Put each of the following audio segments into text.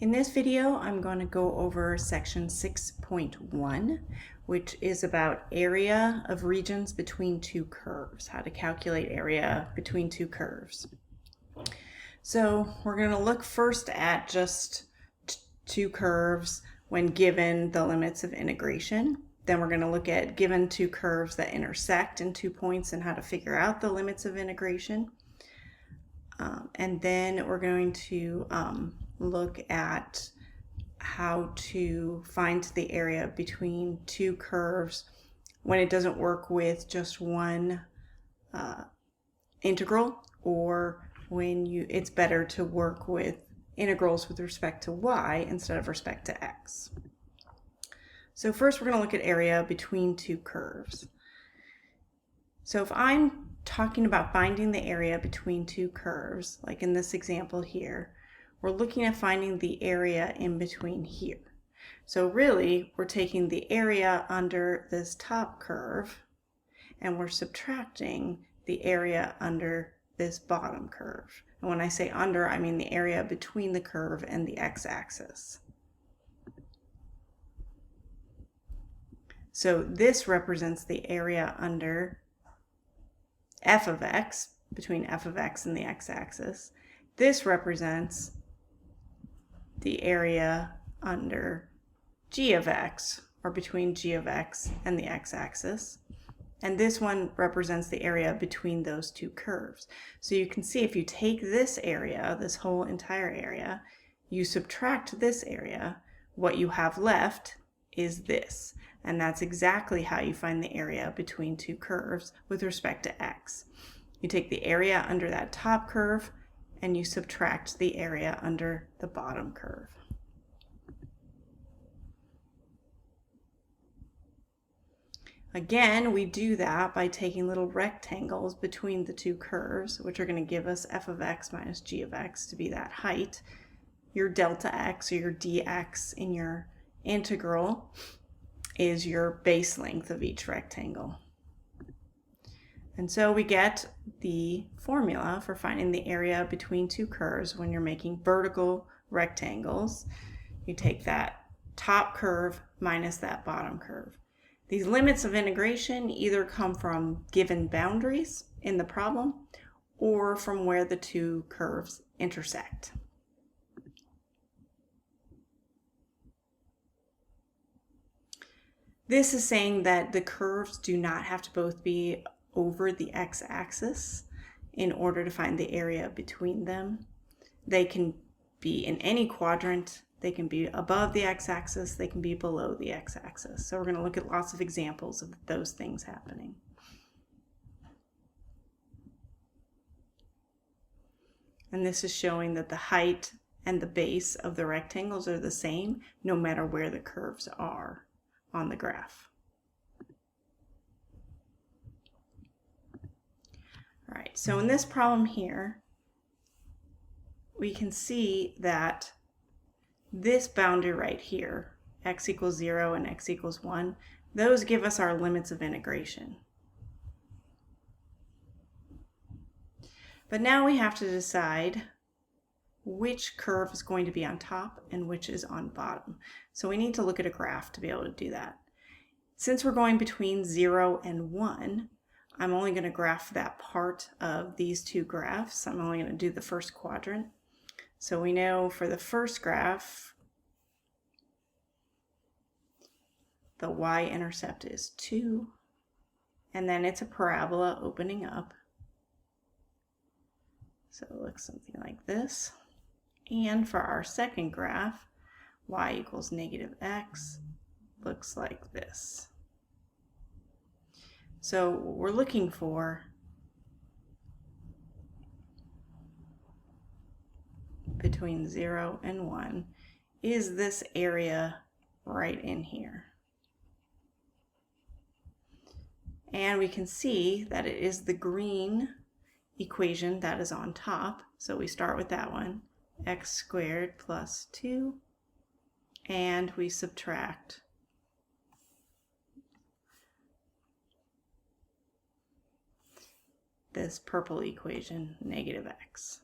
In this video, I'm going to go over section 6.1, which is about area of regions between two curves, how to calculate area between two curves. So we're going to look first at just two curves when given the limits of integration. Then we're going to look at given two curves that intersect in 2 points and how to figure out the limits of integration. And then we're going to look at how to find the area between two curves when it doesn't work with just one integral, or when it's better to work with integrals with respect to y instead of respect to x. So first we're going to look at area between two curves. So if I'm talking about finding the area between two curves, like in this example here, we're looking at finding the area in between here. So really, we're taking the area under this top curve and we're subtracting the area under this bottom curve. And when I say under, I mean the area between the curve and the x-axis. So this represents the area under f of x, between f of x and the x-axis. This represents the area under g of x, or between g of x and the x-axis. And this one represents the area between those two curves. So you can see if you take this area, this whole entire area, you subtract this area, what you have left is this. And that's exactly how you find the area between two curves with respect to x. You take the area under that top curve and you subtract the area under the bottom curve. Again, we do that by taking little rectangles between the two curves, which are going to give us f of x minus g of x to be that height. Your delta x, or your dx in your integral, is your base length of each rectangle. And so we get the formula for finding the area between two curves when you're making vertical rectangles. You take that top curve minus that bottom curve. These limits of integration either come from given boundaries in the problem or from where the two curves intersect. This is saying that the curves do not have to both be over the x-axis in order to find the area between them. They can be in any quadrant. They can be above the x-axis. They can be below the x-axis. So we're going to look at lots of examples of those things happening. And this is showing that the height and the base of the rectangles are the same no matter where the curves are on the graph. All right, so in this problem here, we can see that this boundary right here, x equals 0 and x equals 1, those give us our limits of integration. But now we have to decide which curve is going to be on top and which is on bottom. So we need to look at a graph to be able to do that. Since we're going between 0 and 1, I'm only going to graph that part of these two graphs. I'm only going to do the first quadrant. So we know for the first graph, the y-intercept is 2, and then it's a parabola opening up. So it looks something like this. And for our second graph, y equals negative x, looks like this. So what we're looking for between 0 and 1 is this area right in here. And we can see that it is the green equation that is on top. So we start with that one, x squared plus 2, and we subtract this purple equation, negative x.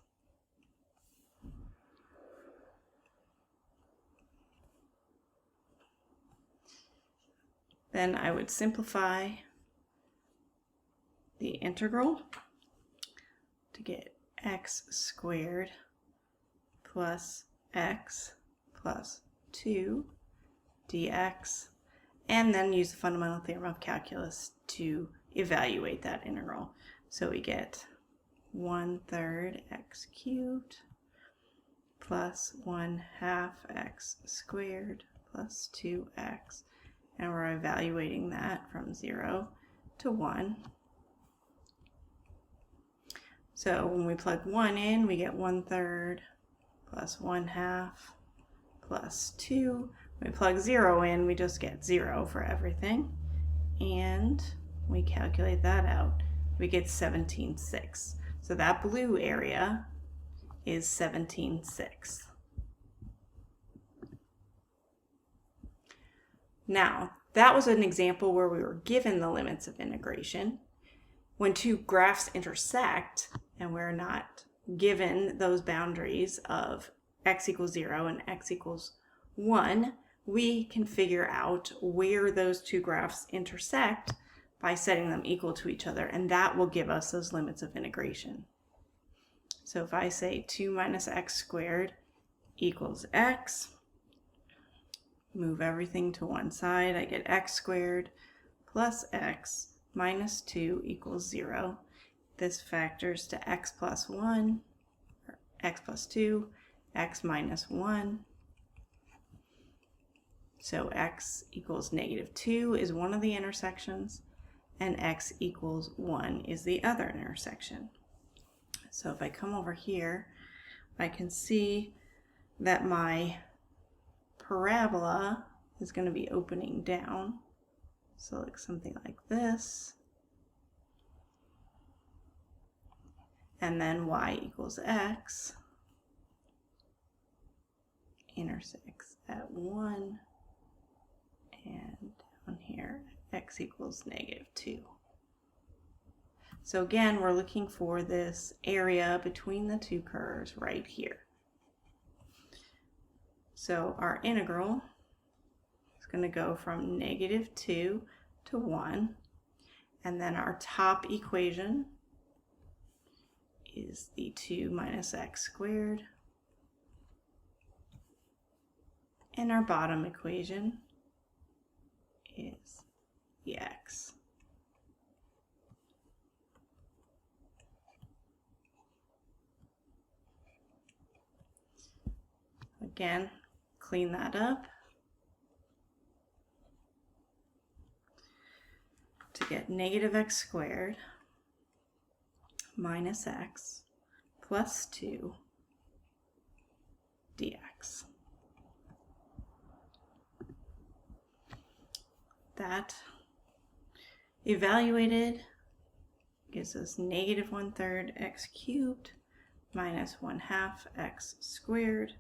then I would simplify the integral to get x squared plus x plus 2 dx, and then use the fundamental theorem of calculus to evaluate that integral. So we get 1/3 x cubed plus 1/2 x squared plus 2x, and we're evaluating that from 0 to 1. So when we plug 1 in, we get 1/3 plus 1/2 plus 2. When we plug 0 in, we just get 0 for everything. And we calculate that out. We get 17/6. So that blue area is 17/6. Now, that was an example where we were given the limits of integration. When two graphs intersect and we're not given those boundaries of x equals 0 and x equals 1, we can figure out where those two graphs intersect by setting them equal to each other, and that will give us those limits of integration. So if I say 2 minus x squared equals x, move everything to one side, I get x squared plus x minus 2 equals 0. This factors to x plus 1, or x plus 2, x minus 1. So x equals -2 is one of the intersections, and x equals 1 is the other intersection. So if I come over here, I can see that my parabola is going to be opening down. So like something like this. And then y equals x intersects at 1, and down here x equals -2. So again, we're looking for this area between the two curves right here. So our integral is going to go from -2 to 1, and then our top equation is the 2 minus x squared, and our bottom equation is the x. Again, clean that up to get -x squared minus x plus 2 dx. That evaluated gives us -1/3 x cubed minus 1/2 x squared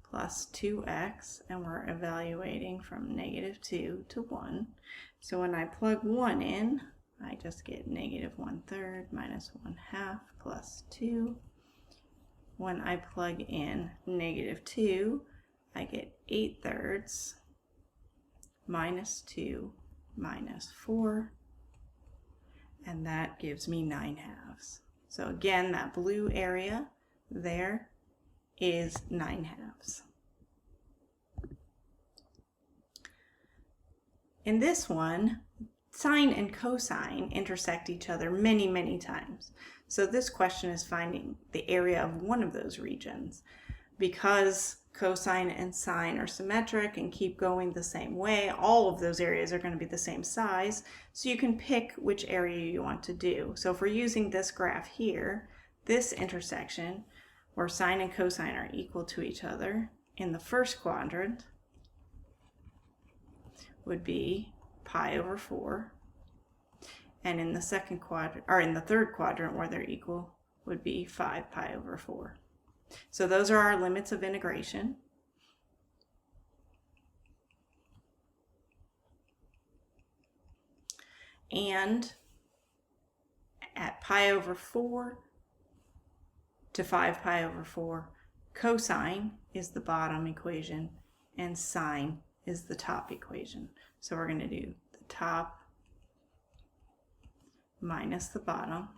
plus 2x, and we're evaluating from -2 to 1. So when I plug 1 in, I just get -1/3 minus 1/2 plus 2. When I plug in -2, I get 8/3 minus 2 minus 4, and that gives me 9/2. So again, that blue area there is 9/2. In this one, sine and cosine intersect each other many, many times. So this question is finding the area of one of those regions. Because cosine and sine are symmetric and keep going the same way, all of those areas are going to be the same size, so you can pick which area you want to do. So if we're using this graph here, this intersection, where sine and cosine are equal to each other in the first quadrant, would be pi over 4, and in the second quadrant, or in the third quadrant where they're equal, would be 5 pi over 4. So those are our limits of integration. And at pi over 4 to 5 pi over 4, cosine is the bottom equation and sine is the top equation. So we're going to do top minus the bottom.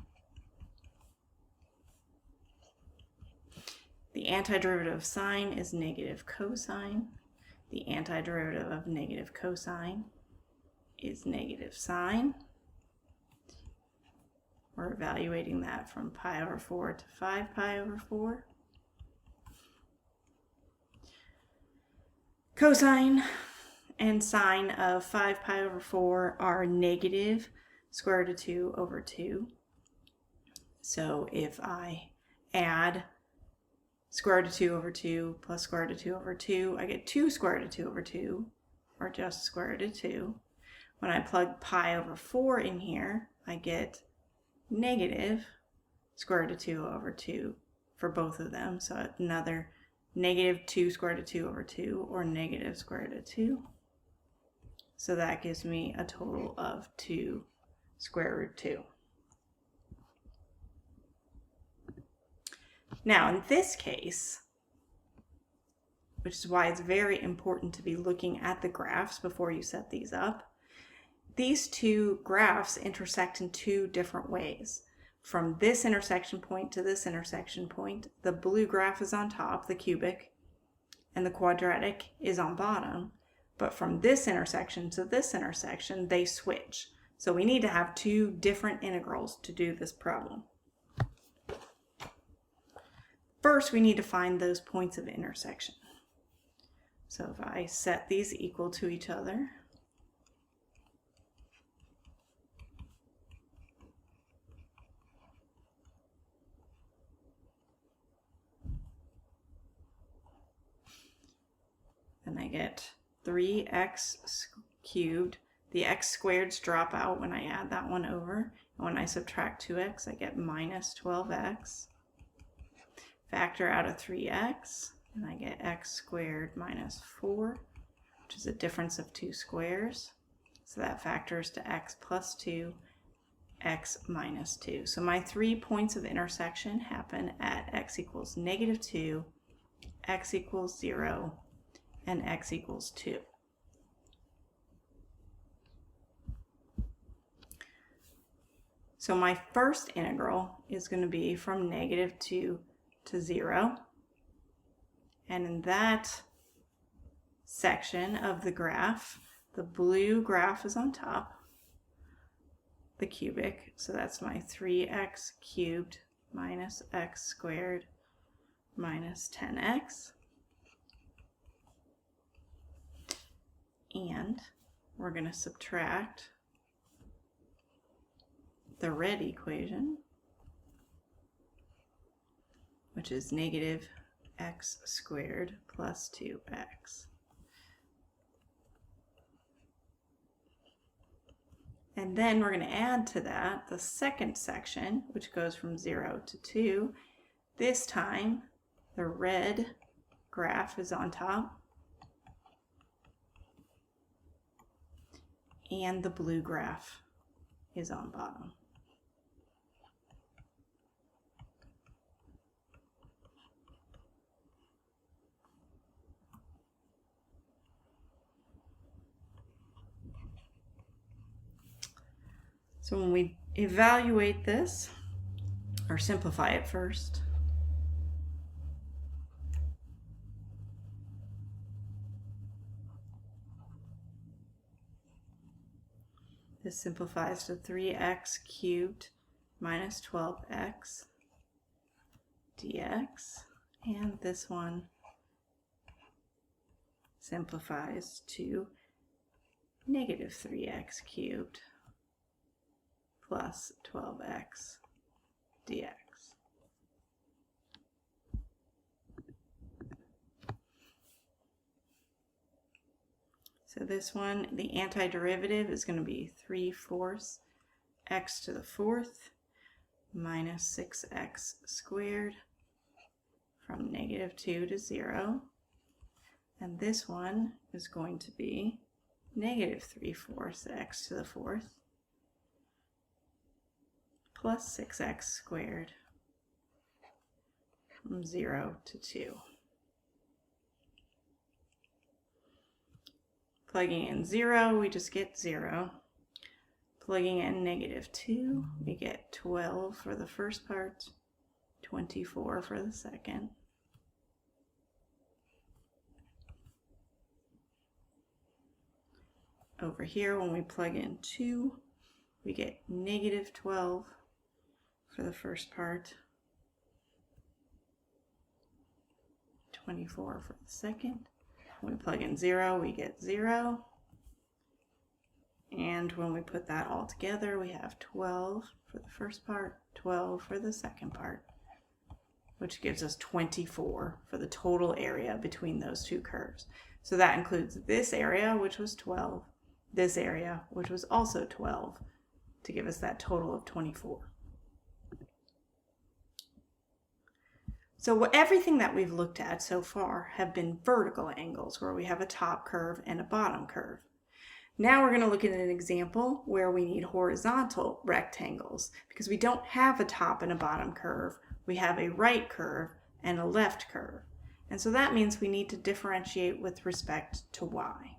The antiderivative of sine is negative cosine. The antiderivative of negative cosine is negative sine. We're evaluating that from pi over 4 to 5 pi over 4. Cosine and sine of 5 pi over 4 are negative square root of 2 over 2. So if I add square root of 2 over 2 plus square root of 2 over 2, I get 2 square root of 2 over 2, or just square root of 2. When I plug pi over 4 in here, I get negative square root of 2 over 2 for both of them. So another negative 2 square root of 2 over 2, or negative square root of 2. So that gives me a total of 2 square root 2. Now in this case, which is why it's very important to be looking at the graphs before you set these up, these two graphs intersect in two different ways. From this intersection point to this intersection point, the blue graph is on top, the cubic, and the quadratic is on bottom. But from this intersection to this intersection, they switch. So we need to have two different integrals to do this problem. First, we need to find those points of intersection. So if I set these equal to each other, then I get 3x cubed. The x squareds drop out when I add that one over. And when I subtract 2x, I get minus 12x. Factor out of 3x, and I get x squared minus 4, which is a difference of 2 squares. So that factors to x plus 2, x minus 2. So my 3 points of intersection happen at x equals negative 2, x equals 0, and x equals 2. So my first integral is going to be from negative 2 to 0. And in that section of the graph, the blue graph is on top, the cubic. So that's my 3x cubed minus x squared minus 10x. And we're going to subtract the red equation, which is negative x squared plus 2x. And then we're going to add to that the second section, which goes from 0 to 2. This time, the red graph is on top, and the blue graph is on bottom. So when we evaluate this, or simplify it first, this simplifies to 3x cubed minus 12x dx, and this one simplifies to negative 3x cubed plus 12x dx. So this one, the antiderivative is going to be 3/4 x to the 4th minus 6x squared from negative 2 to 0. And this one is going to be negative 3/4 x to the 4th plus 6x squared from 0 to 2. Plugging in 0, we just get 0. Plugging in -2, we get 12 for the first part, 24 for the second. Over here, when we plug in 2, we get -12 for the first part, 24 for the second. When we plug in 0, we get 0. And when we put that all together, we have 12 for the first part, 12 for the second part, which gives us 24 for the total area between those two curves. So that includes this area, which was 12, this area, which was also 12, to give us that total of 24. So everything that we've looked at so far have been vertical angles, where we have a top curve and a bottom curve. Now we're going to look at an example where we need horizontal rectangles, because we don't have a top and a bottom curve. We have a right curve and a left curve. And so that means we need to differentiate with respect to y.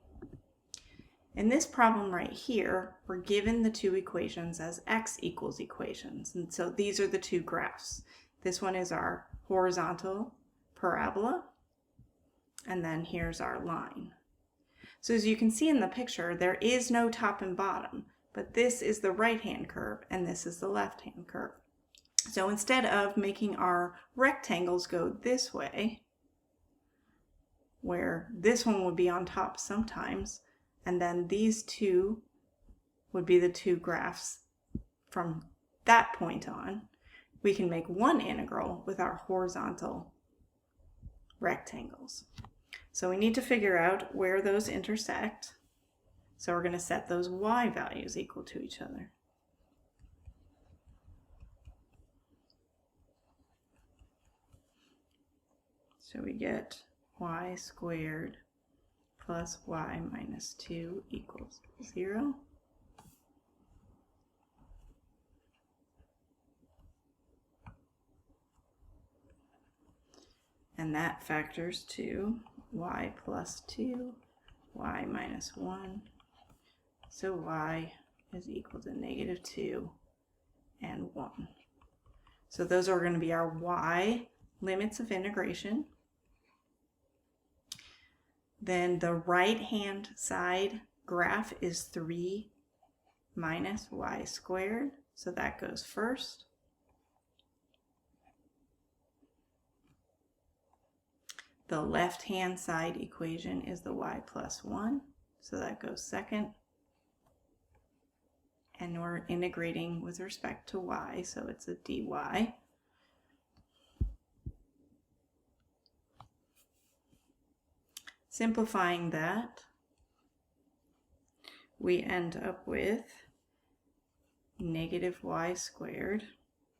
In this problem right here, we're given the two equations as x equals equations. And so these are the two graphs. This one is our horizontal parabola, and then here's our line. So as you can see in the picture, there is no top and bottom, but this is the right-hand curve and this is the left-hand curve. So instead of making our rectangles go this way, where this one would be on top sometimes, and then these two would be the two graphs from that point on, we can make one integral with our horizontal rectangles. So we need to figure out where those intersect. So we're going to set those y values equal to each other. So we get y squared plus y minus 2 equals 0. And that factors to y plus 2, y minus 1. So y is equal to -2 and 1. So those are going to be our y limits of integration. Then the right-hand side graph is 3 minus y squared. So that goes first. The left-hand side equation is the y plus 1, so that goes second. And we're integrating with respect to y, so it's a dy. Simplifying that, we end up with -y squared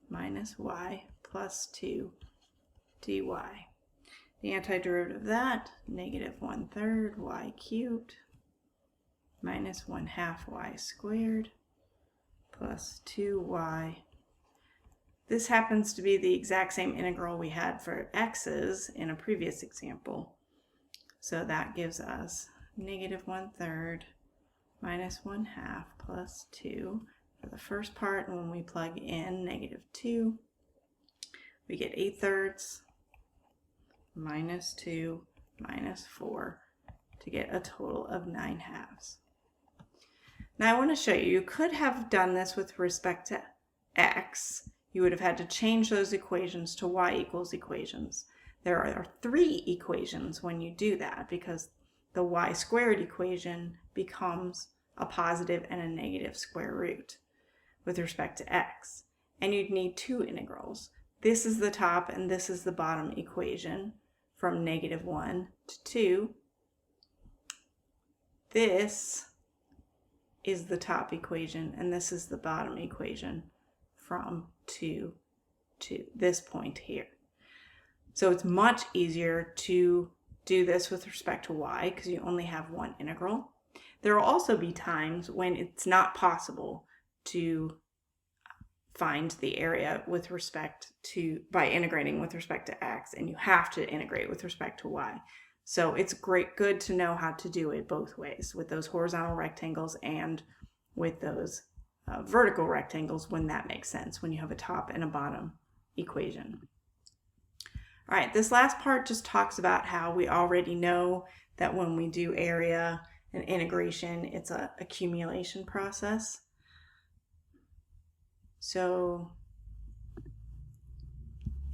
minus y plus 2 dy. The antiderivative of that, -1/3 y cubed minus 1/2 y squared plus 2y. This happens to be the exact same integral we had for x's in a previous example. So that gives us -1/3 minus 1/2 plus 2 for the first part. And when we plug in -2, we get 8/3 minus 2 minus 4 to get a total of 9/2. Now I want to show you, you could have done this with respect to x. You would have had to change those equations to y equals equations. There are 3 equations when you do that, because the y squared equation becomes a positive and a negative square root with respect to x. And you'd need 2 integrals. This is the top and this is the bottom equation from -1 to 2. This is the top equation and this is the bottom equation from 2 to this point here. So it's much easier to do this with respect to y because you only have one integral. There will also be times when it's not possible to find the area with respect to, by integrating with respect to x, and you have to integrate with respect to y. So it's good to know how to do it both ways, with those horizontal rectangles and with those vertical rectangles when that makes sense, when you have a top and a bottom equation. All right, this last part just talks about how we already know that when we do area and integration, it's an accumulation process. So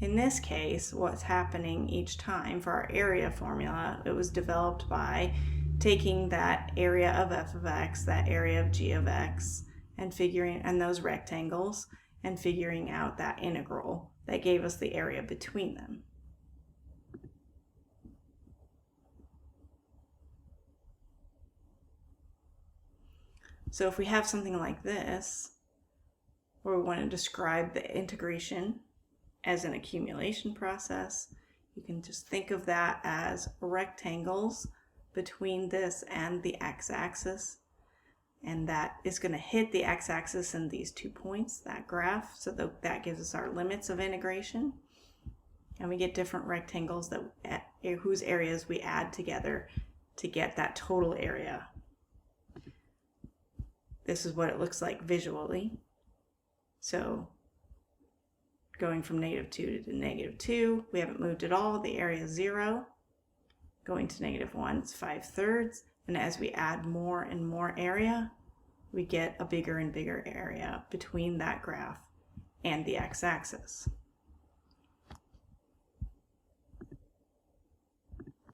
in this case, what's happening each time for our area formula, it was developed by taking that area of f of x, that area of g of x, and those rectangles, and figuring out that integral that gave us the area between them. So if we have something like this, where we want to describe the integration as an accumulation process, you can just think of that as rectangles between this and the x-axis, and that is going to hit the x-axis in these 2 points, that graph, so that gives us our limits of integration, and we get different rectangles whose areas we add together to get that total area. This is what it looks like visually. So going from -2 to -2, we haven't moved at all. The area is 0. Going to -1, it's 5/3. And as we add more and more area, we get a bigger and bigger area between that graph and the x-axis.